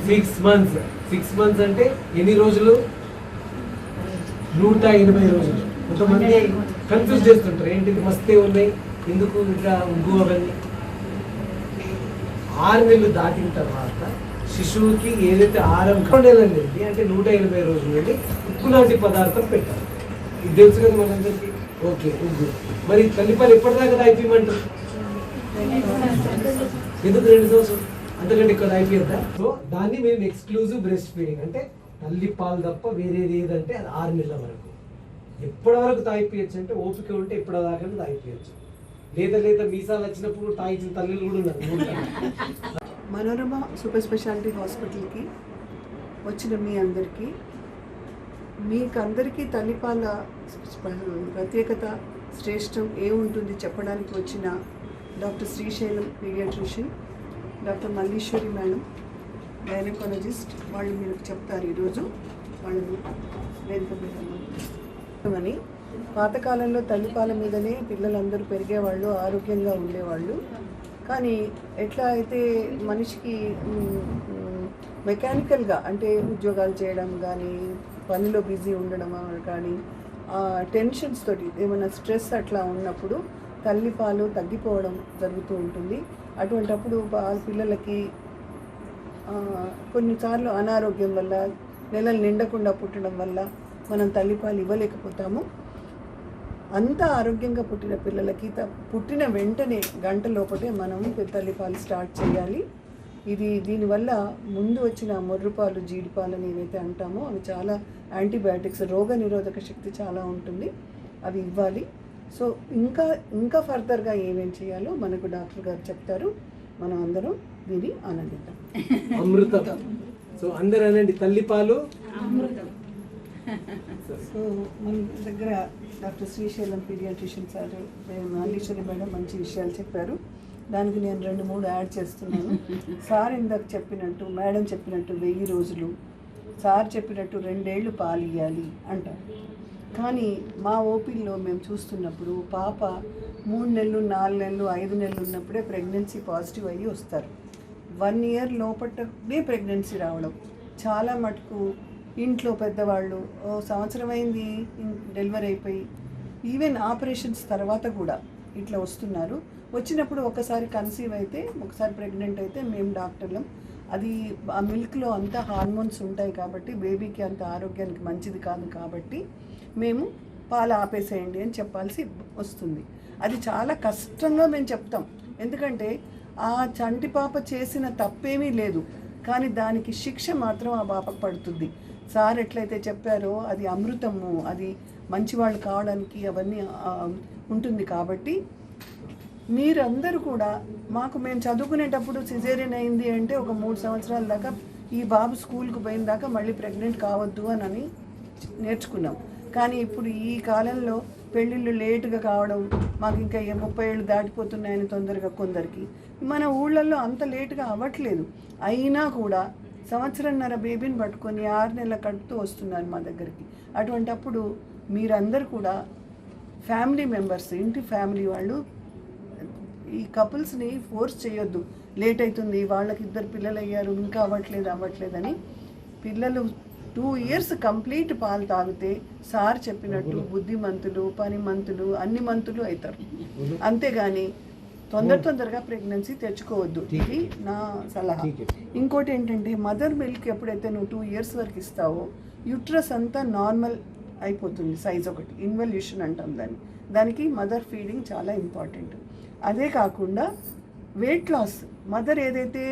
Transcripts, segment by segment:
6 months అంటే ఎన్ని రోజులు? 180 రోజులు. కొంతమంది కన్ఫ్యూజ్ చేస్తుంటారు, ఏంటి మస్తే ఉన్నాయి ఎందుకు ఇంకా ఉగ్గు అవన్నీ. 6 నెలలు దాటిన తర్వాత శిశువుకి ఏదైతే ఆహారం కండేలండి అంటే 180 రోజులు వెళ్ళి ఉప్పు లాంటి పదార్థం పెట్టాలి. ఇది తెలుసు కదా మనందరికీ. ఓకే, ఉగ్గు. మరి తల్లిపాలు ఎప్పటిదాకా అయిపోయమంటారు? ఎందుకు 2 సంవత్సరాలు అంతకంటే ఇక్కడ అయిపోయిందా? సో దాన్ని మేము ఎక్స్క్లూజివ్ బ్రెస్ట్ ఫీడింగ్ అంటే తల్లిపాలు తప్ప వేరేది ఏదంటే అది 6 నెలల వరకు. ఎప్పటి వరకు తాగిపోయచ్చు అంటే ఓపిక ఉంటే ఎప్పటిదాకా తాగిపోయచ్చు. లేదా మీసాలు వచ్చినప్పుడు తాగించిన తల్లిలు కూడా ఉన్నారు. మనోరమ సూపర్ స్పెషాలిటీ హాస్పిటల్కి వచ్చిన మీ అందరికీ, మీకందరికీ తల్లిపాల ప్రత్యేకత శ్రేష్టం ఏముంటుంది చెప్పడానికి వచ్చిన doctor Srisailam paediatrician, doctor Malleswari madam gynaecologist వాళ్ళు మీరు చెప్తారు ఈరోజు. వాళ్ళని వేదికమని పాతకాలంలో తల్లిపాల మీదనే పిల్లలందరూ పెరిగేవాళ్ళు, ఆరోగ్యంగా ఉండేవాళ్ళు. కానీ ఎట్లా అయితే మనిషికి మెకానికల్గా అంటే ఉద్యోగాలు చేయడం కానీ, పనిలో బిజీ ఉండడం కానీ, టెన్షన్స్ తోటి ఏమైనా స్ట్రెస్ అట్లా ఉన్నప్పుడు తల్లిపాలు తగ్గిపోవడం జరుగుతూ ఉంటుంది. అటువంటప్పుడు పిల్లలకి కొన్నిసార్లు అనారోగ్యం వల్ల, నెలలు నిండకుండా పుట్టడం వల్ల మనం తల్లిపాలు ఇవ్వలేకపోతాము. అంత ఆరోగ్యంగా పుట్టిన పిల్లలకి పుట్టిన వెంటనే గంట లోపటే మనం తల్లిపాలు స్టార్ట్ చేయాలి. దీనివల్ల ముందు వచ్చిన మొర్రుపాలు, జీడిపాలు అని ఏవైతే అంటామో అవి చాలా యాంటీబయాటిక్స్, రోగ నిరోధక శక్తి చాలా ఉంటుంది, అవి ఇవ్వాలి. సో ఇంకా ఫర్దర్గా ఏమేం చేయాలో మనకు డాక్టర్ గారు చెప్తారు. మనం అందరం దీన్ని ఆనందిద్దాం. అమృతం. సో అందరూ అనండి, తల్లిపాలు అమృతం. సో మన దగ్గర doctor Srisailam paediatrician sir, Malleswari madam మంచి విషయాలు చెప్పారు. దానికి నేను 2-3 యాడ్ చేస్తున్నాను. సార్ ఇందాక చెప్పినట్టు, మేడం చెప్పినట్టు 1000 రోజులు, సార్ చెప్పినట్టు 2 ఏళ్ళు పాలు ఇవ్వాలి అంటారు. కానీ మా ఓపీలో మేము చూస్తున్నప్పుడు పాప 3 నెలలు, 4 నెలలు, 5 నెలలు ఉన్నప్పుడే ప్రెగ్నెన్సీ పాజిటివ్ అయ్యి వస్తారు. 1 ఇయర్ లోపటే ప్రెగ్నెన్సీ రావడం. చాలా మటుకు ఇంట్లో పెద్దవాళ్ళు సంవత్సరం అయింది డెలివరీ అయిపోయి, ఈవెన్ ఆపరేషన్స్ తర్వాత కూడా ఇట్లా వస్తున్నారు. వచ్చినప్పుడు ఒకసారి కన్సీవ్ అయితే, ఒకసారి ప్రెగ్నెంట్ అయితే మేము డాక్టర్లం అది ఆ మిల్క్లో అంతా హార్మోన్స్ ఉంటాయి కాబట్టి బేబీకి అంత ఆరోగ్యానికి మంచిది కాదు కాబట్టి మేము పాలు ఆపేసేయండి అని చెప్పాల్సి వస్తుంది. అది చాలా కష్టంగా మేము చెప్తాం, ఎందుకంటే ఆ చంటి పాప చేసిన తప్పేమీ లేదు, కానీ దానికి శిక్ష మాత్రం ఆ పాపకు పడుతుంది. సార్ ఎట్లయితే చెప్పారో అది అమృతము, అది మంచివాళ్ళు కావడానికి అవన్నీ ఉంటుంది. కాబట్టి మీరందరూ కూడా మేము చదువుకునేటప్పుడు సిజేరియన్ అయింది అంటే ఒక 3 సంవత్సరాల దాకా ఈ బాబు స్కూల్కి పోయిన దాకా మళ్ళీ ప్రెగ్నెంట్ కావద్దు అని నేర్చుకున్నాం. కానీ ఇప్పుడు ఈ కాలంలో పెళ్ళిళ్ళు లేటుగా కావడం, మాకు ఇంకా 30 ఏళ్ళు దాటిపోతున్నాయని తొందరగా కొందరికి, మన ఊళ్ళల్లో అంత లేటుగా అవ్వట్లేదు. అయినా కూడా 1.5 సంవత్సరం బేబీని పట్టుకొని 6 నెలల కడుపుతూ వస్తున్నారు మా దగ్గరికి. అటువంటప్పుడు మీరందరూ కూడా ఫ్యామిలీ మెంబర్స్, ఇంటి ఫ్యామిలీ వాళ్ళు ఈ కపుల్స్ని ఫోర్స్ చేయొద్దు. లేట్ అవుతుంది, వాళ్ళకి 2 పిల్లలు అయ్యారు, ఇంకా అవ్వట్లేదని. పిల్లలు 2 ఇయర్స్ కంప్లీట్ పాలు తాగితే సార్ చెప్పినట్టు బుద్ధిమంతులు, పనిమంతులు, అన్ని మంతులు అవుతారు. అంతేగాని తొందరగా ప్రెగ్నెన్సీ తెచ్చుకోవద్దు. ఇది నా సలహా. ఇంకోటి ఏంటంటే, మదర్ మిల్క్ ఎప్పుడైతే నువ్వు 2 ఇయర్స్ వరకు ఇస్తావో యూట్రస్ అంతా నార్మల్ అయిపోతుంది, సైజ్ ఒకటి ఇన్వల్యూషన్ అంటాం దానికి మదర్ ఫీడింగ్ చాలా ఇంపార్టెంట్. అదే కాకుండా వెయిట్ లాస్, మదర్ ఏదైతే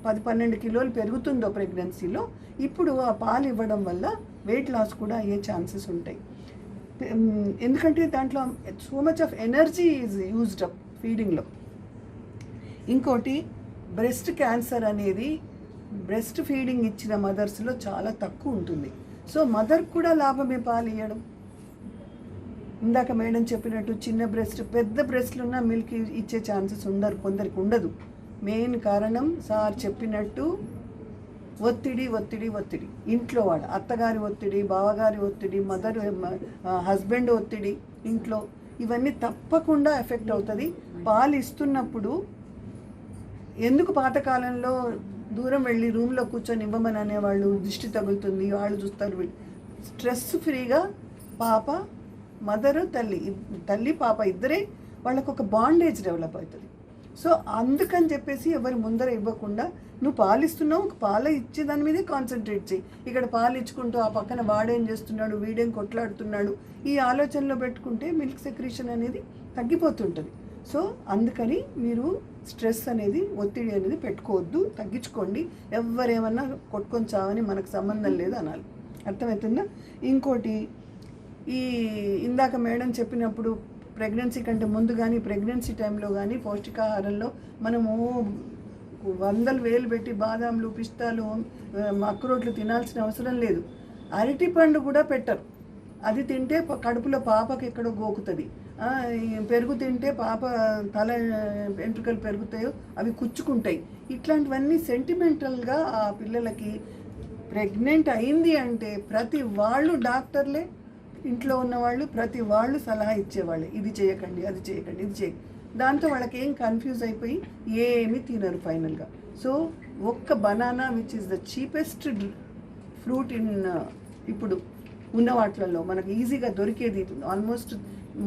10-12 కిలోలు పెరుగుతుందో ప్రెగ్నెన్సీలో, ఇప్పుడు ఆ పాలు ఇవ్వడం వల్ల వెయిట్ లాస్ కూడా అయ్యే ఛాన్సెస్ ఉంటాయి. ఎందుకంటే దాంట్లో so much of energy is used up ఫీడింగ్లో. ఇంకోటి, బ్రెస్ట్ క్యాన్సర్ అనేది బ్రెస్ట్ ఫీడింగ్ ఇచ్చిన మదర్స్లో చాలా తక్కువ ఉంటుంది. సో మదర్ కూడా లాభమే పాలు ఇవ్వడం. ఇందాక మేడం చెప్పినట్టు చిన్న బ్రెస్ట్, పెద్ద బ్రెస్ట్లు ఉన్న మిల్క్ ఇచ్చే ఛాన్సెస్ కొందరికి ఉండదు. మెయిన్ కారణం సార్ చెప్పినట్టు ఒత్తిడి. ఇంట్లో వాడు అత్తగారి ఒత్తిడి, బావగారి ఒత్తిడి, హస్బెండ్ ఒత్తిడి ఇంట్లో, ఇవన్నీ తప్పకుండా ఎఫెక్ట్ అవుతుంది. పాలు ఇస్తున్నప్పుడు ఎందుకు పాతకాలంలో దూరం వెళ్ళి రూమ్లో కూర్చొని ఇవ్వమని అనేవాళ్ళు, దిష్టి తగులుతుంది, వాళ్ళు చూస్తారు. వీళ్ళు స్ట్రెస్ ఫ్రీగా పాప, మదరు, తల్లి పాప ఇద్దరే వాళ్ళకు ఒక బాండేజ్ డెవలప్ అవుతుంది. సో అందుకని చెప్పేసి ఎవరి ముందర ఇవ్వకుండా నువ్వు పాలు ఇస్తున్నావు, పాలు ఇచ్చే దాని మీదే కాన్సన్ట్రేట్ చేయి. ఇక్కడ పాలు ఇచ్చుకుంటూ ఆ పక్కన వాడేం చేస్తున్నాడు, వీడేం కొట్లాడుతున్నాడు, ఈ ఆలోచనలో పెట్టుకుంటే మిల్క్ సెక్రీషన్ అనేది తగ్గిపోతుంటుంది. సో అందుకని మీరు స్ట్రెస్ అనేది, ఒత్తిడి అనేది పెట్టుకోవద్దు, తగ్గించుకోండి. ఎవరేమన్నా కొట్టుకొని చావని మనకు సంబంధం లేదు అనాలి. అర్థమవుతుందా? ఇంకోటి, ఈ ఇందాక మేడం చెప్పినప్పుడు ప్రెగ్నెన్సీ కంటే ముందు కానీ ప్రెగ్నెన్సీ టైంలో కానీ పౌష్టికాహారంలో మనము 100,000 పెట్టి బాదాంలు, పిస్తాలు, అక్రోట్లు తినాల్సిన అవసరం లేదు. అరటిపండు కూడా పెట్టరు. అది తింటే కడుపులో పాపకి ఎక్కడో గోకుతుంది. పెరుగు తింటే పాప తల వెంట్రుకలు పెరుగుతాయో అవి కుచ్చుకుంటాయి. ఇట్లాంటివన్నీ సెంటిమెంటల్గా ఆ పిల్లలకి ప్రెగ్నెంట్ అయింది అంటే ప్రతి వాళ్ళు డాక్టర్లే, ఇంట్లో ఉన్నవాళ్ళు ప్రతి వాళ్ళు సలహా ఇచ్చేవాళ్ళు, ఇది చేయకండి, అది చేయకండి, ఇది చేయ. దాంతో వాళ్ళకి ఏం కన్ఫ్యూజ్ అయిపోయి ఏమీ తినరు ఫైనల్గా. సో ఒక్క banana which is the cheapest fruit in ఇప్పుడు ఉన్న వాటిలలో మనకు ఈజీగా దొరికేది, ఆల్మోస్ట్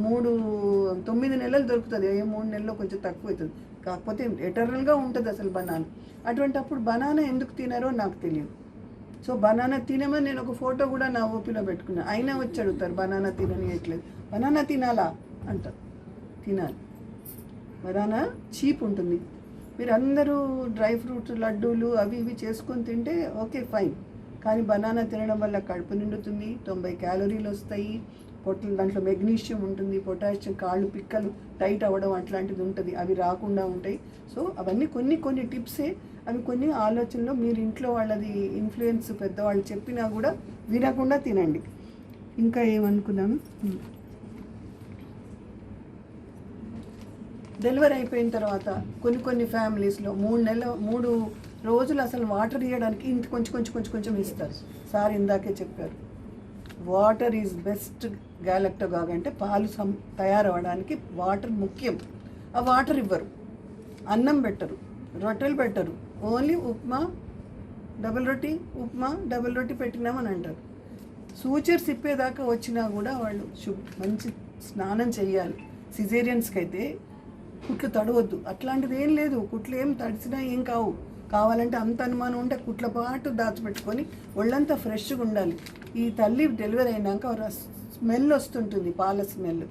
9 నెలలు దొరుకుతుంది. 3 నెలల్లో కొంచెం తక్కువ అవుతుంది, కాకపోతే ఎటర్నల్గా ఉంటుంది అసలు బనానా. అప్పుడు బనానా ఎందుకు తినారో నాకు తెలియదు. సో బనానా తినమని నేను ఒక ఫోటో కూడా నా ఓపిలో పెట్టుకున్నాను. అయినా వచ్చి అడుగుతారు బనానా తిననియట్లేదు. బనానా తినాలా అంటారు. తినాలి. బనానా చీప్ ఉంటుంది. మీరు అందరూ డ్రై ఫ్రూట్స్, లడ్డూలు అవి ఇవి చేసుకొని తింటే ఓకే ఫైన్, కానీ బనానా తినడం వల్ల కడుపు నిండుతుంది, 90 క్యాలరీలు వస్తాయి, దాంట్లో మెగ్నీషియం ఉంటుంది, పొటాషియం, కాళ్ళు పిక్కలు టైట్ అవ్వడం అట్లాంటిది ఉంటుంది, అవి రాకుండా ఉంటాయి. సో అవన్నీ కొన్ని టిప్సే, అవి కొన్ని ఆలోచనలో మీరు ఇంట్లో వాళ్ళది ఇన్ఫ్లుయెన్స్ పెద్దవాళ్ళు చెప్పినా కూడా వినకుండా తినండి. ఇంకా ఏమనుకున్నాను, డెలివరీ అయిపోయిన తర్వాత కొన్ని ఫ్యామిలీస్లో 3 రోజులు అసలు వాటర్ ఇవ్వడానికి ఇంత కొంచెం ఇస్తారు. సార్ ఇందాకే చెప్పారు, వాటర్ ఈజ్ బెస్ట్ గ్యాలక్టోగాగ్ అంటే పాలు తయారవడానికి వాటర్ ముఖ్యం. ఆ వాటర్ ఇవ్వరు, అన్నం పెట్టరు, రొట్టెలు పెట్టరు, ఓన్లీ ఉప్మా, డబుల్ రొట్టి పెట్టినామని అంటారు. సూచర్స్ ఇప్పేదాకా వచ్చినా కూడా వాళ్ళు మంచి స్నానం చేయాలి. సిజేరియన్స్కి అయితే కుట్లు తడవద్దు, అట్లాంటిది ఏం లేదు. కుట్లు ఏం తడిసినా ఏం కావాలంటే అంత అనుమానం ఉంటే కుట్ల పాటు దాచిపెట్టుకొని ఒళ్ళంతా ఫ్రెష్గా ఉండాలి. ఈ తల్లి డెలివరీ అయినాక ఒక స్మెల్ వస్తుంటుంది, పాల స్మెల్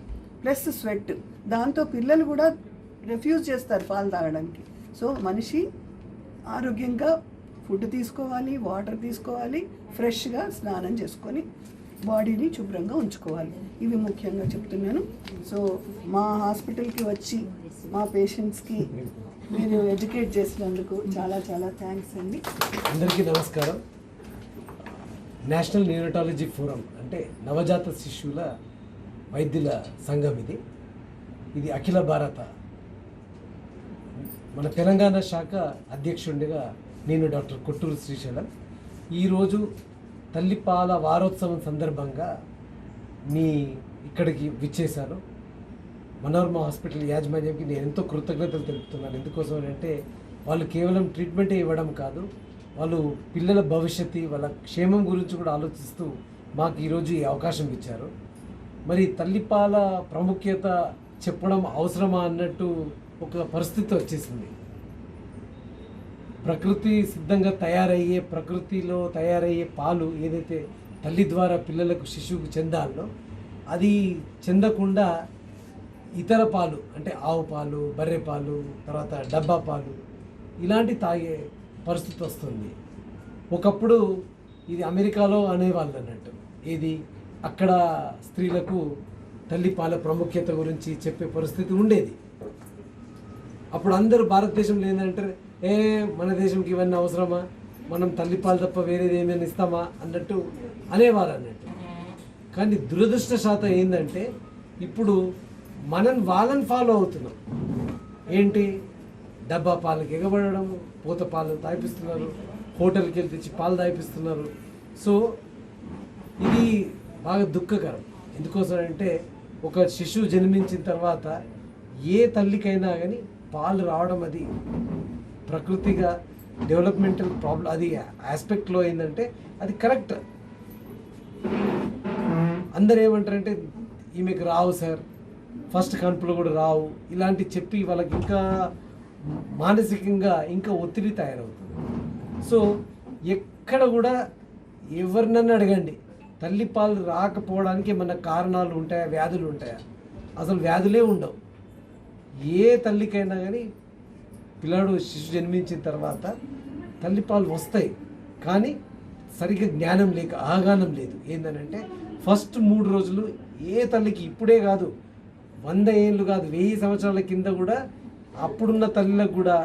ప్లస్ స్వెట్, దాంతో పిల్లలు కూడా రిఫ్యూజ్ చేస్తారు పాలు తాగడానికి. సో మనిషి ఆరోగ్యంగా ఫుడ్ తీసుకోవాలి, వాటర్ తీసుకోవాలి, ఫ్రెష్గా స్నానం చేసుకొని బాడీని శుభ్రంగా ఉంచుకోవాలి. ఇవి ముఖ్యంగా చెప్తున్నాను. సో మా హాస్పిటల్కి వచ్చి మా పేషెంట్స్కి మీరు ఎడ్యుకేట్ చేసినందుకు చాలా థ్యాంక్స్ అండి. అందరికీ నమస్కారం. నేషనల్ న్యూరటాలజీ ఫోరం అంటే నవజాత శిశువుల వైద్యుల సంఘం ఇది అఖిల భారత మన తెలంగాణ శాఖ అధ్యక్షుడిగా నేను డాక్టర్ కొట్టూరు శ్రీశైలం. ఈరోజు తల్లిపాల వారోత్సవం సందర్భంగా ఇక్కడికి విచ్చేశాను. మనోరమ హాస్పిటల్ యాజమాన్యానికి నేను ఎంతో కృతజ్ఞతలు తెలుపుతున్నాను. ఎందుకోసం అంటే వాళ్ళు కేవలం ట్రీట్మెంటే ఇవ్వడం కాదు, వాళ్ళు పిల్లల భవిష్యత్తు, వాళ్ళ క్షేమం గురించి కూడా ఆలోచిస్తూ మాకు ఈరోజు ఈ అవకాశం ఇచ్చారు. మరి తల్లిపాల ప్రాముఖ్యత చెప్పడం అవసరమా అన్నట్టు ఒక పరిస్థితి వచ్చేసింది. ప్రకృతిలో తయారయ్యే పాలు ఏదైతే తల్లి ద్వారా పిల్లలకు, శిశువుకు చెందాలో అది చెందకుండా ఇతర పాలు అంటే ఆవు పాలు, బర్రె పాలు, తర్వాత డబ్బా పాలు ఇలాంటి తాగే పరిస్థితి వస్తుంది. ఒకప్పుడు ఇది అమెరికాలో అనేవాళ్ళు అన్నట్టు, అక్కడ స్త్రీలకు తల్లిపాల ప్రాముఖ్యత గురించి చెప్పే పరిస్థితి ఉండేది. అప్పుడు అందరూ భారతదేశంలో ఏంటంటే మన దేశంకి ఇవన్నీ అవసరమా, మనం తల్లిపాలు తప్ప వేరేది ఏమైనా ఇస్తామా అన్నట్టు అనేవారు అన్నట్టు. కానీ దురదృష్టశాతం ఏంటంటే ఇప్పుడు వాళ్ళని ఫాలో అవుతున్నాం. డబ్బా పాలకి ఎగబడడం, పూత పాలు తాగిపిస్తున్నారు, హోటల్కి వెళ్ళి తెచ్చి పాలు తాగిపిస్తున్నారు. సో ఇది బాగా దుఃఖకరం. ఎందుకోసం అంటే ఒక శిశువు జన్మించిన తర్వాత ఏ తల్లికైనా కానీ పాలు రావడం అది ప్రకృతిగా డెవలప్మెంటల్ ప్రాబ్లం అది ఆస్పెక్ట్లో ఏంటంటే అది కరెక్ట్. అందరు ఏమంటారంటే ఈమెకు రావు సార్, ఫస్ట్ కడుపులో కూడా రావు, ఇలాంటి చెప్పి వాళ్ళకి ఇంకా మానసికంగా ఇంకా ఒత్తిడి తయారవుతుంది. సో ఎక్కడ కూడా ఎవరినన్నా అడగండి, తల్లిపాలు రాకపోవడానికి ఏమన్నా కారణాలు ఉంటాయా, వ్యాధులు ఉంటాయా? అసలు వ్యాధులే ఉండవు. ఏ తల్లికైనా కానీ పిల్లాడు శిశు జన్మించిన తర్వాత తల్లిపాలు వస్తాయి, కానీ సరిగ్గా జ్ఞానం లేక అవగాహన లేదు. ఏంటంటే ఫస్ట్ 3 రోజులు ఏ తల్లికి, ఇప్పుడే కాదు 100 ఏళ్ళు కాదు 1000 సంవత్సరాల కింద కూడా అప్పుడున్న తల్లిలకు కూడా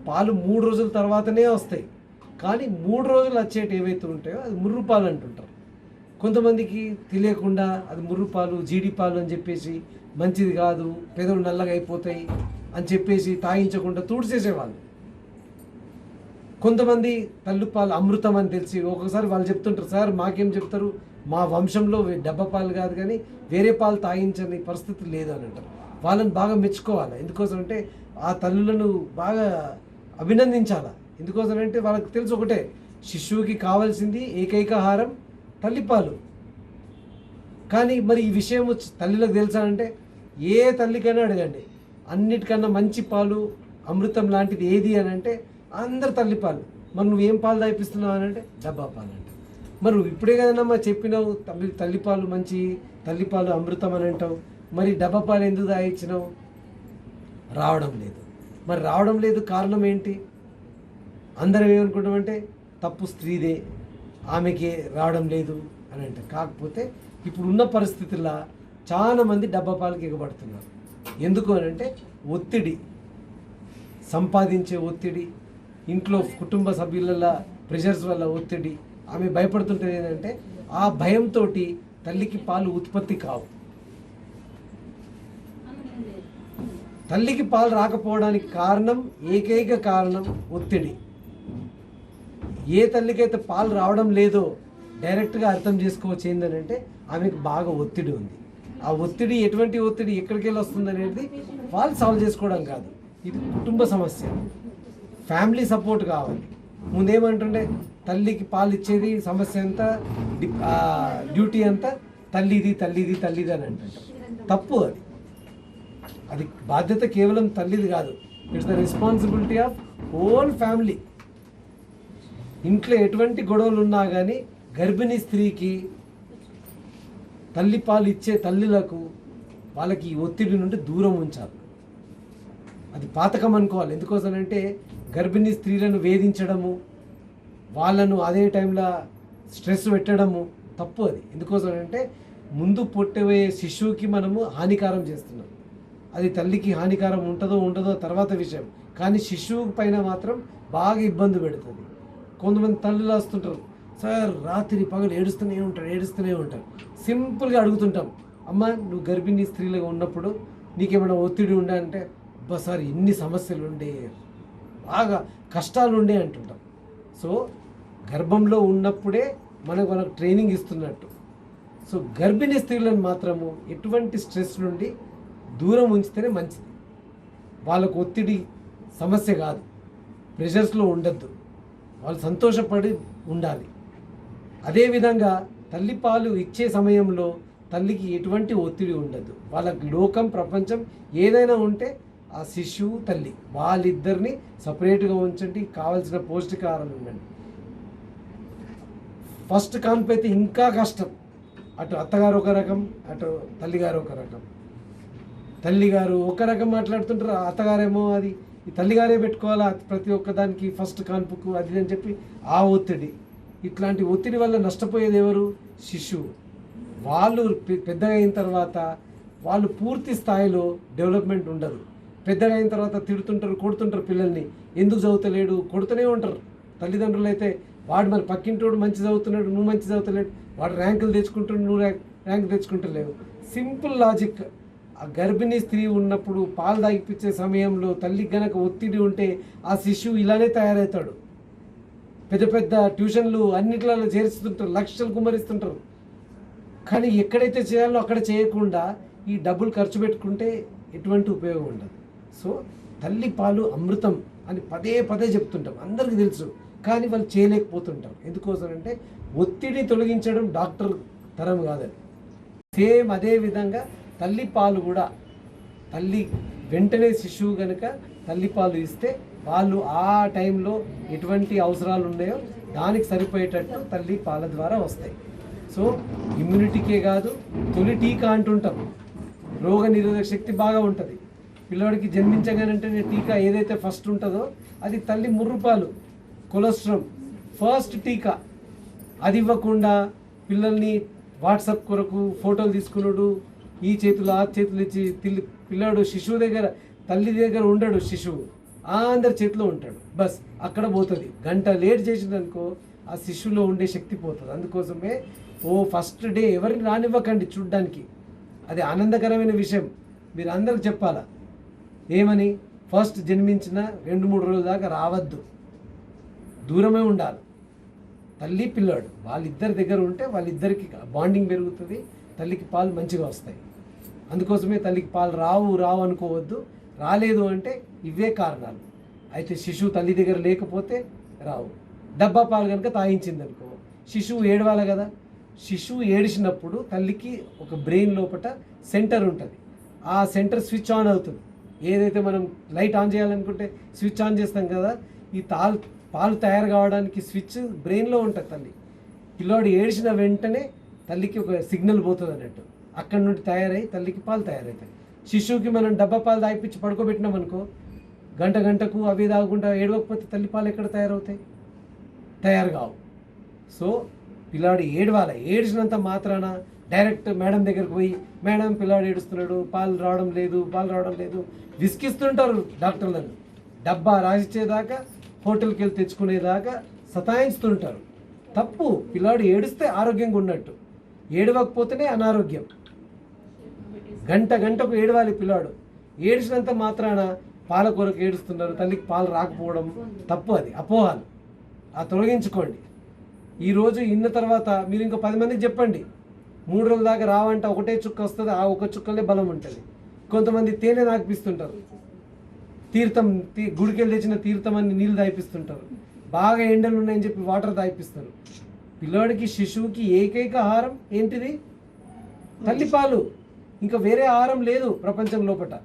పాలు 3 రోజుల తర్వాతనే వస్తాయి. కానీ 3 రోజులు వచ్చేటి ఏవైతే ఉంటాయో అది ముర్రు పాలు అంటుంటారు. కొంతమందికి తెలియకుండా అది ముర్రు పాలు, జీడి పాలు అని చెప్పేసి మంచిది కాదు, పెదవులు నల్లగా అయిపోతాయి అని చెప్పేసి తాగించకుండా తుడిచేసేవాళ్ళు. కొంతమంది తల్లిపాలు అమృతం అని తెలిసి ఒక్కొక్కసారి వాళ్ళు చెప్తుంటారు, సార్ మాకేం చెప్తారు, మా వంశంలో డబ్బా పాలు కాదు కానీ వేరే పాలు తాగించని పరిస్థితి లేదు అని అంటారు. వాళ్ళని బాగా మెచ్చుకోవాలి. ఎందుకోసం అంటే ఆ తల్లులను బాగా అభినందించాలి. ఎందుకోసం అంటే వాళ్ళకి తెలుసు ఒకటే, శిశువుకి కావాల్సింది ఏకైక ఆహారం తల్లిపాలు. కానీ మరి ఈ విషయం తల్లిలకు తెలుసా అంటే ఏ తల్లికైనా అడగండి, అన్నిటికన్నా మంచి పాలు అమృతం లాంటిది ఏది అని అంటే అందరు తల్లిపాలు. మరి నువ్వేం పాలు తాగిపిస్తున్నావు అని అంటే డబ్బా పాలు అంటే, మరి నువ్వు ఇప్పుడే కదన్నా చెప్పినావు తల్లిపాలు మంచి, తల్లిపాలు అమృతం అని అంటావు, మరి డబ్బా పాలు ఎందుకు తాగించినావు? రావడం లేదు. మరి రావడం లేదు కారణం ఏంటి? అందరం ఏమనుకుంటామంటే తప్పు స్త్రీదే, ఆమెకే రావడం లేదు అని అంటే. కాకపోతే ఇప్పుడున్న పరిస్థితుల్లో చాలామంది డబ్బా పాలకి ఎగబడుతున్నారు. ఎందుకు అని అంటే ఒత్తిడి, సంపాదించే ఒత్తిడి, ఇంట్లో కుటుంబ సభ్యుల ప్రెషర్స్ వల్ల ఒత్తిడి. ఆమె భయపడుతుంటుంది ఏంటంటే ఆ భయంతో తల్లికి పాలు ఉత్పత్తి కావు. తల్లికి పాలు రాకపోవడానికి కారణం, ఏకైక కారణం ఒత్తిడి. ఏ తల్లికైతే పాలు రావడం లేదో డైరెక్ట్గా అర్థం చేసుకోవచ్చు ఏంటంటే ఆమెకు బాగా ఒత్తిడి ఉంది. ఆ ఒత్తిడి ఎటువంటి ఒత్తిడి, ఎక్కడికి వెళ్ళి వస్తుంది అనేది వాళ్ళు సాల్వ్ చేసుకోవడం కాదు, ఇది కుటుంబ సమస్య. ఫ్యామిలీ సపోర్ట్ కావాలి. ముందేమంటుండే తల్లికి పాలు ఇచ్చేది సమస్య అంతా, డ్యూటీ అంతా తల్లిది తల్లిది తల్లిది అని అంటుంటారు. తప్పు. అది బాధ్యత కేవలం తల్లిది కాదు, it's the responsibility of whole family. ఇంట్లో ఎటువంటి గొడవలు ఉన్నా కానీ గర్భిణీ స్త్రీకి, తల్లిపాలు ఇచ్చే తల్లులకు వాళ్ళకి ఈ ఒత్తిడి నుండి దూరం ఉంచాలి. అది పాతకం అనుకోవాలి. ఎందుకోసమంటే గర్భిణీ స్త్రీలను వేధించడము, వాళ్ళను అదే టైంలో స్ట్రెస్ పెట్టడము తప్పు. అది ఎందుకోసం అంటే ముందు పుట్టబోయే శిశువుకి మనము హానికారం చేస్తున్నాం. అది తల్లికి హానికారం ఉంటుందో ఉండదో తర్వాత విషయం, కానీ శిశువు పైన మాత్రం బాగా ఇబ్బంది పెడుతుంది. కొంతమంది తల్లులు వస్తుంటారు, సార్ రాత్రి పగలు ఏడుస్తూనే ఉంటారు. సింపుల్గా అడుగుతుంటాం, అమ్మ నువ్వు గర్భిణీ స్త్రీలుగా ఉన్నప్పుడు నీకేమైనా ఒత్తిడి ఉండే అంటే, అబ్బా సార్ ఎన్ని సమస్యలు ఉండే, బాగా కష్టాలు ఉండే అంటుంటాం. సో గర్భంలో ఉన్నప్పుడే మనకు ట్రైనింగ్ ఇస్తున్నట్టు. సో గర్భిణీ స్త్రీలను మాత్రము ఎటువంటి స్ట్రెస్ నుండి దూరం ఉంచితేనే మంచిది. వాళ్ళకు ఒత్తిడి సమస్య కాదు, ప్రెషర్స్లో ఉండద్దు, వాళ్ళు సంతోషపడి ఉండాలి. అదేవిధంగా తల్లిపాలు ఇచ్చే సమయంలో తల్లికి ఎటువంటి ఒత్తిడి ఉండదు. వాళ్ళకి లోకం, ప్రపంచం ఏదైనా ఉంటే ఆ శిశువు, తల్లి వాళ్ళిద్దరిని సపరేట్గా ఉంచండి, కావాల్సిన పౌష్టికాహారం ఉండండి. ఫస్ట్ కాన్పు అయితే ఇంకా కష్టం. అటు అత్తగారు ఒక రకం, అటు తల్లిగారు ఒక రకం. తల్లిగారు ఒక రకం మాట్లాడుతుంటారు, అత్తగారేమో అది ఈ తల్లిగారే పెట్టుకోవాలా ప్రతి ఒక్కదానికి ఫస్ట్ కాన్పుకు అది అని చెప్పి ఆ ఒత్తిడి. ఇట్లాంటి ఒత్తిడి వల్ల నష్టపోయేది ఎవరు? శిశువు. వాళ్ళు పెద్దగా అయిన తర్వాత వాళ్ళు పూర్తి స్థాయిలో డెవలప్మెంట్ ఉండదు. పెద్దగా అయిన తర్వాత తిడుతుంటారు, కొడుతుంటారు పిల్లల్ని, ఎందుకు చదువుతలేడు, కొడుతూనే ఉంటారు. తల్లిదండ్రులు అయితే వాడు మరి పక్కింటోడు మంచి చదువుతున్నాడు, నువ్వు మంచి చదువుతలేడు, వాడు ర్యాంకులు తెచ్చుకుంటాడు, నువ్వు ర్యాంక్ తెచ్చుకుంటలేవు. Simple logic. ఆ గర్భిణీ స్త్రీ ఉన్నప్పుడు పాలు తాగిపించే సమయంలో తల్లికి గనక ఒత్తిడి ఉంటే ఆ శిశువు ఇలానే తయారవుతాడు. పెద్ద పెద్ద ట్యూషన్లు అన్నిట్లలో చేరుస్తుంటారు, లక్షలు కుమ్మరిస్తుంటారు. కానీ ఎక్కడైతే చేయాలో అక్కడ చేయకుండా ఈ డబ్బులు ఖర్చు పెట్టుకుంటే ఎటువంటి ఉపయోగం ఉండదు. సో తల్లి పాలు అమృతం. అని పదే పదే చెప్తుంటాం, అందరికీ తెలుసు. కానీ వాళ్ళు చేయలేకపోతుంటారు. ఎందుకోసం అంటే ఒత్తిడి తొలగించడం డాక్టర్ తరం కాదని. సేమ్ అదే విధంగా తల్లిపాలు కూడా, తల్లి వెంటనే శిశువు కనుక తల్లిపాలు ఇస్తే వాళ్ళు ఆ టైంలో ఎటువంటి అవసరాలు ఉన్నాయో దానికి సరిపోయేటట్టు తల్లి పాల ద్వారా వస్తాయి. సో ఇమ్యూనిటీకే కాదు, తొలి టీకా అంటుంటాం, రోగ నిరోధక శక్తి బాగా ఉంటుంది పిల్లవాడికి. జన్మించగానంటే టీకా ఏదైతే ఫస్ట్ ఉంటుందో అది తల్లి ముర్రుపాలు, కొలెస్ట్రాల్ ఫస్ట్ టీకా. అది ఇవ్వకుండా పిల్లల్ని వాట్సాప్ కొరకు ఫోటోలు తీసుకున్నాడు, ఈ చేతులు ఆ చేతులు ఇచ్చి పిల్లాడు శిశువు దగ్గర, తల్లి దగ్గర ఉండడు శిశువు, అందరి చేతిలో ఉంటాడు. బస్ అక్కడ పోతుంది. గంట లేట్ చేసిందనుకో ఆ శిశువులో ఉండే శక్తి పోతుంది. అందుకోసమే ఫస్ట్ డే ఎవరిని రానివ్వకండి చూడ్డానికి. అది ఆనందకరమైన విషయం, మీరు అందరికి చెప్పాలా. ఏమని? ఫస్ట్ జన్మించిన 2-3 రోజుల దాకా రావద్దు, దూరమే ఉండాలి. తల్లి పిల్లాడు వాళ్ళిద్దరి దగ్గర ఉంటే వాళ్ళిద్దరికి బాండింగ్ పెరుగుతుంది, తల్లికి పాలు మంచిగా వస్తాయి. అందుకోసమే తల్లికి పాలు రావు అనుకోవద్దు. రాలేదు అంటే ఇవే కారణాలు. అయితే శిశువు తల్లి దగ్గర లేకపోతే రావు. డబ్బా పాలు కనుక తాగించింది అనుకో, శిశువు ఏడవాలి కదా. శిశువు ఏడిచినప్పుడు తల్లికి ఒక బ్రెయిన్ లోపల సెంటర్ ఉంటుంది, ఆ సెంటర్ స్విచ్ ఆన్ అవుతుంది. ఏదైతే మనం లైట్ ఆన్ చేయాలనుకుంటే స్విచ్ ఆన్ చేస్తాం కదా, ఈ పాలు తయారు కావడానికి స్విచ్ బ్రెయిన్లో ఉంటుంది. తల్లి పిల్లోడు ఏడిచిన వెంటనే తల్లికి ఒక సిగ్నల్ పోతుంది అన్నట్టు, అక్కడి నుండి తయారై తల్లికి పాలు తయారవుతాయి. శిశువుకి మనం డబ్బా పాలు తాగిపించి పడుకోబెట్టినాం అనుకో, గంటకు అవి తాగకుండా ఏడవకపోతే తల్లి పాలు ఎక్కడ తయారవుతాయి? తయారు కావు. సో పిల్లాడు ఏడవాలి. ఏడిచినంత మాత్రాన డైరెక్ట్ మేడం దగ్గరికి పోయి, మేడం పిల్లాడు ఏడుస్తున్నాడు, పాలు రావడం లేదు విసికిస్తుంటారు డాక్టర్లను. డబ్బా రాసిచ్చేదాకా హోటల్కి వెళ్ళి తెచ్చుకునేదాకా సతాయిస్తుంటారు. తప్పు. పిల్లాడు ఏడిస్తే ఆరోగ్యంగా ఉన్నట్టు, ఏడవకపోతేనే అనారోగ్యం. గంటకు ఏడవాలి పిల్లాడు. ఏడిచినంత మాత్రాన పాల కొరకు ఏడుస్తున్నారు, తల్లికి పాలు రాకపోవడం తప్పు. అది అపోహలు. తొలగించుకోండి. ఈరోజు ఇన్న తర్వాత మీరు ఇంకో 10 మందికి చెప్పండి, 3 రోజుల దాకా రావంట, ఒకటే చుక్క వస్తుంది, ఆ ఒక చుక్కలే బలం ఉంటుంది. కొంతమంది తేనె తాగిపిస్తుంటారు, తీర్థం గుడికెళ్ళి తెచ్చిన తీర్థం అని నీళ్ళు తాగిపిస్తుంటారు, బాగా ఎండలు ఉన్నాయని చెప్పి వాటర్ తాగిపిస్తారు. పిల్లోడికి శిశువుకి ఏకైక ఆహారం ఏంటిది? తల్లిపాలు. ఇంకా వేరే ఆహారం లేదు ప్రపంచం లోపల.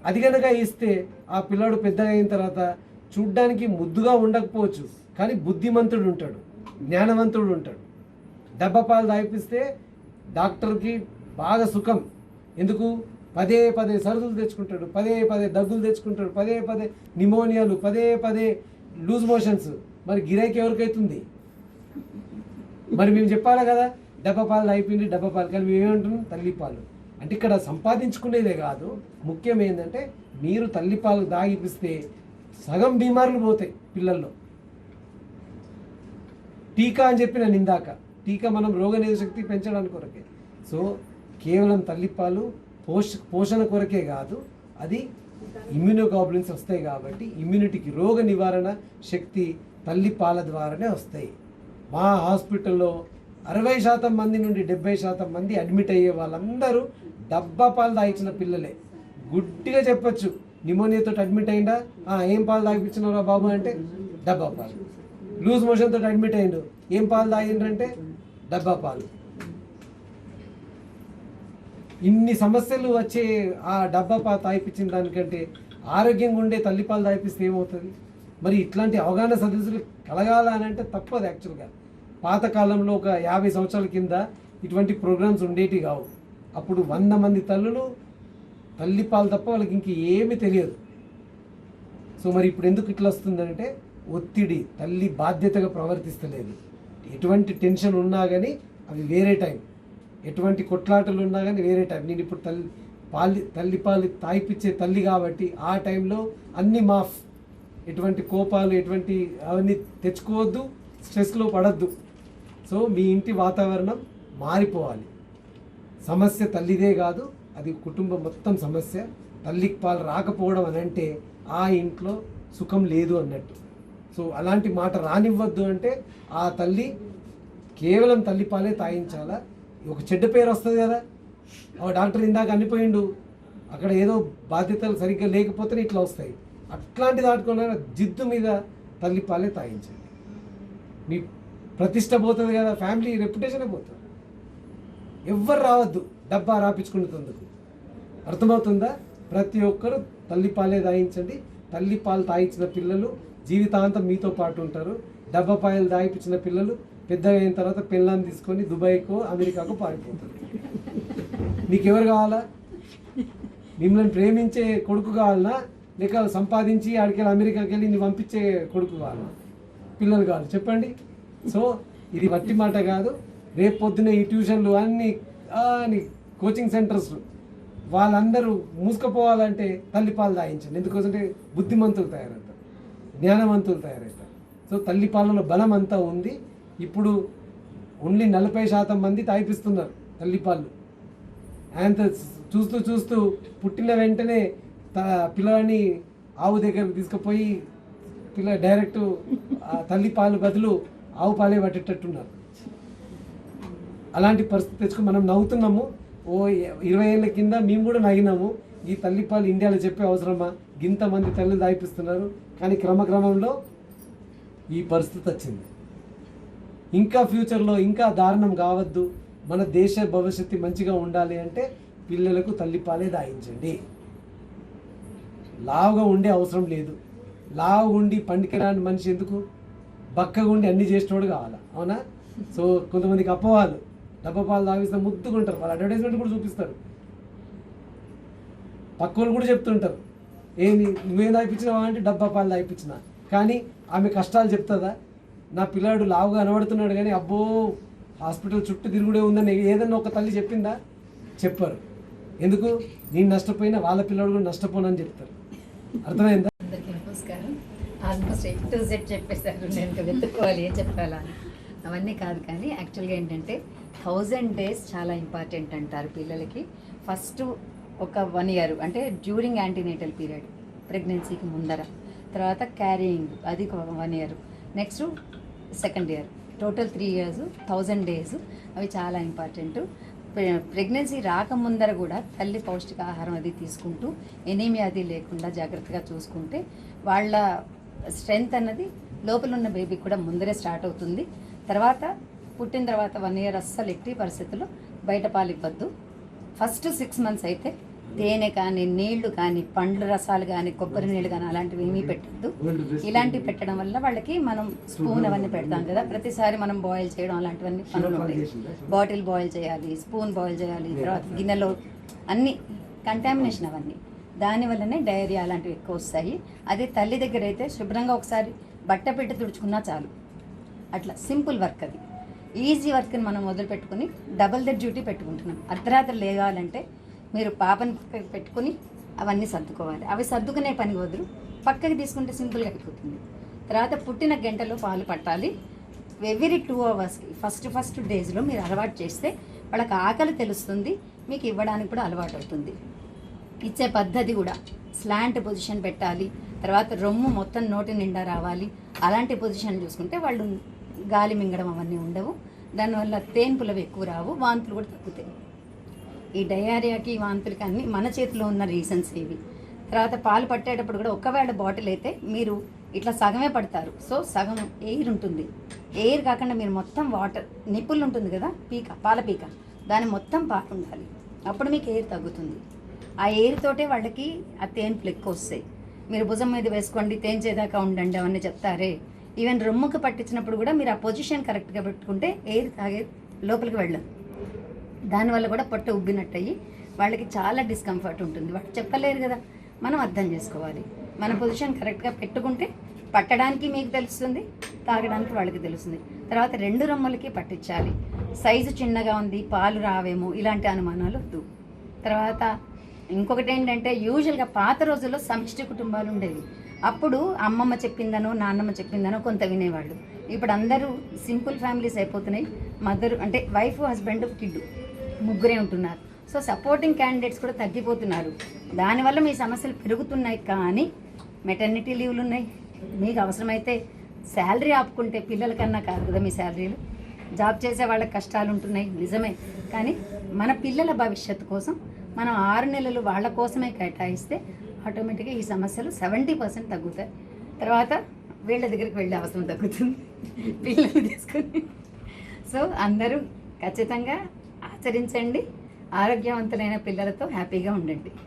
అది కనుక ఇస్తే ఆ పిల్లాడు పెద్దగా అయిన తర్వాత చూడ్డానికి ముద్దుగా ఉండకపోవచ్చు, కానీ బుద్ధిమంతుడు ఉంటాడు, జ్ఞానవంతుడు ఉంటాడు. డబ్బా పాలు తాగిపిస్తే డాక్టర్కి బాగా సుఖం. ఎందుకు? పదే సరుదులు తెచ్చుకుంటాడు, పదే దగ్గులు తెచ్చుకుంటాడు, పదే నిమోనియాలు, పదే లూజ్ మోషన్స్. మరి గిరాకీ ఎవరికైతుంది? మరి మేము చెప్పాలా కదా, డబ్బా పాలు అయిపోయింది, డబ్బా పాలు. కానీ మేమేమంటున్నాం? తల్లిపాలు. అంటే ఇక్కడ సంపాదించుకునేదే కాదు, ముఖ్యం ఏంటంటే మీరు తల్లిపాలు దాగిపిస్తే సగం బీమార్లు పోతాయి పిల్లల్లో. టీకా అని చెప్పి నేను ఇందాక, టీకా మనం రోగనిరోధక శక్తి పెంచడానికి కొరకే. సో కేవలం తల్లిపాలు పోషణ కొరకే కాదు, అది ఇమ్యూనోగ్లోబులిన్స్ వస్తాయి కాబట్టి ఇమ్యూనిటీకి, రోగ నివారణ శక్తి తల్లిపాల ద్వారానే వస్తాయి. మా హాస్పిటల్లో 60% మంది నుండి 70% మంది అడ్మిట్ అయ్యే వాళ్ళందరూ డబ్బా పాలు తాగించిన పిల్లలే. గుడ్డిగా చెప్పచ్చు, నిమోనియాతో అడ్మిట్ అయిందా, ఏం పాలు తాగిపించినారా బాబు అంటే డబ్బా పాలు. లూజ్ మోషన్తో అడ్మిట్ అయ్యిండు, ఏం పాలు తాగిండ్రంటే డబ్బా పాలు. ఇన్ని సమస్యలు వచ్చే ఆ డబ్బా పాలు తాగిపించిన దానికంటే ఆరోగ్యంగా ఉండే తల్లిపాలు తాగిపిస్తే ఏమవుతుంది? మరి ఇట్లాంటి అవగాహన సదస్సులు కలగాలని అంటే తప్పదు. యాక్చువల్గా పాతకాలంలో ఒక 50 సంవత్సరాల కింద ఇటువంటి ప్రోగ్రామ్స్ ఉండేవి కావు. అప్పుడు 100 మంది తల్లులు తల్లిపాలు తప్ప వాళ్ళకి ఇంక ఏమీ తెలియదు. సో మరి ఇప్పుడు ఎందుకు ఇట్లా వస్తుందంటే ఒత్తిడి, తల్లి బాధ్యతగా ప్రవర్తిస్తలేదు. ఎటువంటి టెన్షన్ ఉన్నా కానీ అవి వేరే టైం, ఎటువంటి కొట్లాటలు ఉన్నా కానీ వేరే టైం. నేను ఇప్పుడు తల్లిపాలు తాగిపించే తల్లి కాబట్టి ఆ టైంలో అన్ని మాఫ్. ఎటువంటి కోపాలు ఎటువంటి అవన్నీ తెచ్చుకోవద్దు, స్ట్రెస్లో పడద్దు. సో మీ ఇంటి వాతావరణం మారిపోవాలి. సమస్య తల్లిదే కాదు, అది కుటుంబం మొత్తం సమస్య. తల్లికి పాలు రాకపోవడం అని అంటే ఆ ఇంట్లో సుఖం లేదు అన్నట్టు. సో అలాంటి మాట రానివ్వద్దు. అంటే ఆ తల్లి కేవలం తల్లిపాలే తాగించాలా. ఒక చెడ్డ పేరు వస్తుంది కదా, డాక్టర్ ఇందాక అనిపోయిండు, అక్కడ ఏదో బాధ్యతలు సరిగ్గా లేకపోతేనే ఇట్లా వస్తాయి. అట్లాంటి దాటుకున్న జిద్దు మీద తల్లిపాలే తాగించండి. మీ ప్రతిష్ట పోతుంది కదా, ఫ్యామిలీ రెప్యుటేషనే పోతుంది. ఎవ్వరు రావద్దు డబ్బా రాపించుకునేందుకు. అర్థమవుతుందా? ప్రతి ఒక్కరు తల్లిపాలే తాగించండి. తల్లిపాలు తాగించిన పిల్లలు జీవితాంతం మీతో పాటు ఉంటారు. డబ్బా పాయలు తాగిపించిన పిల్లలు పెద్దగా అయిన తర్వాత పిల్లల్ని తీసుకొని దుబాయ్కో అమెరికాకో పారిపోతారు. మీకు ఎవరు కావాలా? మిమ్మల్ని ప్రేమించే కొడుకు కావాలన్నా, లేక సంపాదించి ఆడికెళ్ళి అమెరికాకి వెళ్ళి నీ పంపించే కొడుకు కావాలా? పిల్లలు కావాలి చెప్పండి. సో ఇది వట్టి మాట కాదు. రేపు పొద్దున ఈ ట్యూషన్లు అన్ని కోచింగ్ సెంటర్స్ వాళ్ళందరూ మూసుకుపోవాలంటే తల్లిపాలు తాగించండి. ఎందుకంటే బుద్ధిమంతులు తయారవుతారు, జ్ఞానవంతులు తయారవుతారు. సో తల్లిపాలలో బలం అంతా ఉంది. ఇప్పుడు ఓన్లీ 40% మంది తాగిపిస్తున్నారు తల్లిపాలు. అంత చూస్తూ చూస్తూ పుట్టిన వెంటనే పిల్లలని ఆవు దగ్గరకు తీసుకుపోయి డైరెక్ట్ తల్లిపాలు బదులు ఆవు పాలే పట్టేటట్టున్నారు. అలాంటి పరిస్థితి తెచ్చుకుని మనం నవ్వుతున్నాము. 20 ఏళ్ళ కింద మేము కూడా నగినాము. ఈ తల్లిపాలు ఇండియాలో చెప్పే అవసరమా? ఇంతమంది తల్లిని తాగిపిస్తున్నారు. కానీ క్రమక్రమంలో ఈ పరిస్థితి వచ్చింది. ఇంకా ఫ్యూచర్లో ఇంకా దారుణం కావద్దు. మన దేశ భవిష్యత్తు మంచిగా ఉండాలి అంటే పిల్లలకు తల్లిపాలే తాగించండి. లావుగా ఉండే అవసరం లేదు. లావుగా ఉండి పండికిరాని మనిషి ఎందుకు? బక్కగా ఉండి అన్ని చేసేటోడు కావాలా? అవునా? సో కొంతమందికి అప్పవాళ్ళు డబ్బా పాలు తాగిస్తే ముద్దుకుంటారు. వాళ్ళు అడ్వర్టైజ్మెంట్ కూడా చూపిస్తారు. పక్క వాళ్ళు కూడా చెప్తుంటారు, ఏంది నువ్వేం తాగిపించినావా అంటే డబ్బా పాలు తాగిపించిన. కానీ ఆమె కష్టాలు చెప్తుందా? నా పిల్లాడు లావుగా కనబడుతున్నాడు కానీ అబ్బో హాస్పిటల్ చుట్టూ తిరుగుడే ఉందని ఏదన్నా ఒక తల్లి చెప్పిందా? చెప్పారు. ఎందుకు? నేను నష్టపోయినా వాళ్ళ పిల్లాడు కూడా నష్టపోనని చెప్తారు. అర్థమైందా? అందరికీ నమస్కారం. ఆల్మోస్ట్ A to Z చెప్పేశారు. నేను ఇంకా వెతుక్కోవాలి ఏం చెప్పాలా అని. అవన్నీ కాదు, కానీ యాక్చువల్గా ఏంటంటే 1000 days చాలా ఇంపార్టెంట్ అంటారు పిల్లలకి. ఫస్ట్ ఒక 1 year అంటే డ్యూరింగ్ యాంటీనేటల్ పీరియడ్, ప్రెగ్నెన్సీకి ముందర, తర్వాత క్యారీయింగ్ అది 1 year, next 2nd year, total 3 years, 1000 days అవి చాలా ఇంపార్టెంట్. ప్రెగ్నెన్సీ రాకముందర కూడా తల్లి పౌష్టికాహారం అది తీసుకుంటూ ఎనీమియా అది లేకుండా జాగ్రత్తగా చూసుకుంటే వాళ్ళ స్ట్రెంగ్త్ అన్నది లోపల ఉన్న బేబీకి కూడా ముందరే స్టార్ట్ అవుతుంది. తర్వాత పుట్టిన తర్వాత 1 year అస్సలు ఎట్టి పరిస్థితుల్లో బయట పాలు ఇవ్వద్దు. ఫస్ట్ 6 months అయితే తేనె కానీ, నీళ్లు కానీ, పండ్ల రసాలు కానీ, కొబ్బరి నీళ్ళు కానీ అలాంటివి ఏమీ పెట్టద్దు. ఇలాంటివి పెట్టడం వల్ల వాళ్ళకి మనం స్పూన్ అవన్నీ పెడతాం కదా, ప్రతిసారి మనం బాయిల్ చేయడం అలాంటివన్నీ పనులు ఉంటాయి. బాటిల్ బాయిల్ చేయాలి, స్పూన్ బాయిల్ చేయాలి, తర్వాత గిన్నెలో అన్ని కంటామినేషన్ అవన్నీ. దానివల్లనే డయేరియా అలాంటివి ఎక్కువ వస్తాయి. అదే తల్లి దగ్గర అయితే శుభ్రంగా ఒకసారి బట్ట పెట్టి తుడుచుకున్నా చాలు. అట్లా సింపుల్ వర్క్ అది. ఈజీ వర్క్ని మనం మొదలు పెట్టుకుని డబుల్ ద డ్యూటీ పెట్టుకుంటున్నాం. అర్ధరాత్రి లేగాలంటే మీరు పాపని పక్కకి పెట్టుకుని అవన్నీ సర్దుకోవాలి. అవి సర్దుకునే పని వదులు, పక్కకి తీసుకుంటే సింపుల్గా అయిపోతుంది. తర్వాత పుట్టిన గంటలో పాలు పట్టాలి. ఎవ్రీ 2 hours ఫస్ట్ డేస్లో మీరు అలవాటు చేస్తే వాళ్ళకి ఆకలి తెలుస్తుంది, మీకు ఇవ్వడానికి కూడా అలవాటు అవుతుంది. ఇచ్చే పద్ధతి కూడా స్లాంట్ పొజిషన్ పెట్టాలి. తర్వాత రొమ్ము మొత్తం నోటి నిండా రావాలి. అలాంటి పొజిషన్ చూసుకుంటే వాళ్ళు గాలి మింగడం అవన్నీ ఉండవు. దానివల్ల తేన్పులవి ఎక్కువ రావు, వాంతులు కూడా తగ్గుతాయి. ఈ డయారియాకి, వాంతులకి అన్నీ మన చేతిలో ఉన్న రీజన్స్ ఇవి. తర్వాత పాలు పట్టేటప్పుడు కూడా ఒకవేళ బాటిల్ అయితే మీరు ఇట్లా సగమే పడతారు. సో సగం ఎయిర్ ఉంటుంది. ఎయిర్ కాకుండా మీరు మొత్తం వాటర్, నిప్పులు ఉంటుంది కదా పీక, పాల పీక, దాని మొత్తం పాలు ఉండాలి. అప్పుడు మీకు ఎయిర్ తగ్గుతుంది. ఆ ఎయిర్ తోటే వాళ్ళకి ఆ తేన్పులు ఎక్కువ వస్తాయి. మీరు భుజం మీద వేసుకోండి, తేంచేదాకా ఉండండి అవన్నీ చెప్తారే. ఈవెన్ రొమ్ముకు పట్టించినప్పుడు కూడా మీరు ఆ పొజిషన్ కరెక్ట్గా పెట్టుకుంటే ఎయిర్ తాగే లోపలికి వెళ్ళదు. దానివల్ల కూడా పొట్ట ఉబ్బినట్టు అయ్యి వాళ్ళకి చాలా డిస్కంఫర్ట్ ఉంటుంది. వాళ్ళు చెప్పలేరు కదా, మనం అర్థం చేసుకోవాలి. మన పొజిషన్ కరెక్ట్గా పెట్టుకుంటే పట్టడానికి మీకు తెలుస్తుంది, తాగడానికి వాళ్ళకి తెలుస్తుంది. తర్వాత 2 రొమ్ములకి పట్టించాలి. సైజు చిన్నగా ఉంది, పాలు రావేమో, ఇలాంటి అనుమానాలు వద్దు. తర్వాత ఇంకొకటి ఏంటంటే, యూజువల్గా పాత రోజుల్లో సమిష్టి కుటుంబాలు ఉండేవి. అప్పుడు అమ్మమ్మ చెప్పిందనో నాన్నమ్మ చెప్పిందనో కొంత వినేవాళ్ళు. ఇప్పుడు అందరూ సింపుల్ ఫ్యామిలీస్ అయిపోతున్నాయి. మదర్ అంటే వైఫ్, హస్బెండ్, కిడ్ ముగ్గురే ఉంటున్నారు. సో సపోర్టింగ్ క్యాండిడేట్స్ కూడా తగ్గిపోతున్నారు. దానివల్ల మీ సమస్యలు పెరుగుతున్నాయి. కానీ మెటర్నిటీ లీవ్లు ఉన్నాయి. మీకు అవసరమైతే శాలరీ ఆపుకుంటే పిల్లల కన్నా కాదు కదా మీ శాలరీలు. జాబ్ చేసే వాళ్ళకి కష్టాలు ఉంటున్నాయి నిజమే, కానీ మన పిల్లల భవిష్యత్తు కోసం మనం 6 నెలలు వాళ్ళ కోసమే కేటాయిస్తే ఆటోమేటిక్గా ఈ సమస్యలు 70% తగ్గుతాయి. తర్వాత వీళ్ళ దగ్గరికి వెళ్ళే అవసరం తగ్గుతుంది పిల్లల్ని తీసుకొని. సో అందరూ ఖచ్చితంగా ఆచరించండి. ఆరోగ్యవంతులైన పిల్లలతో హ్యాపీగా ఉండండి.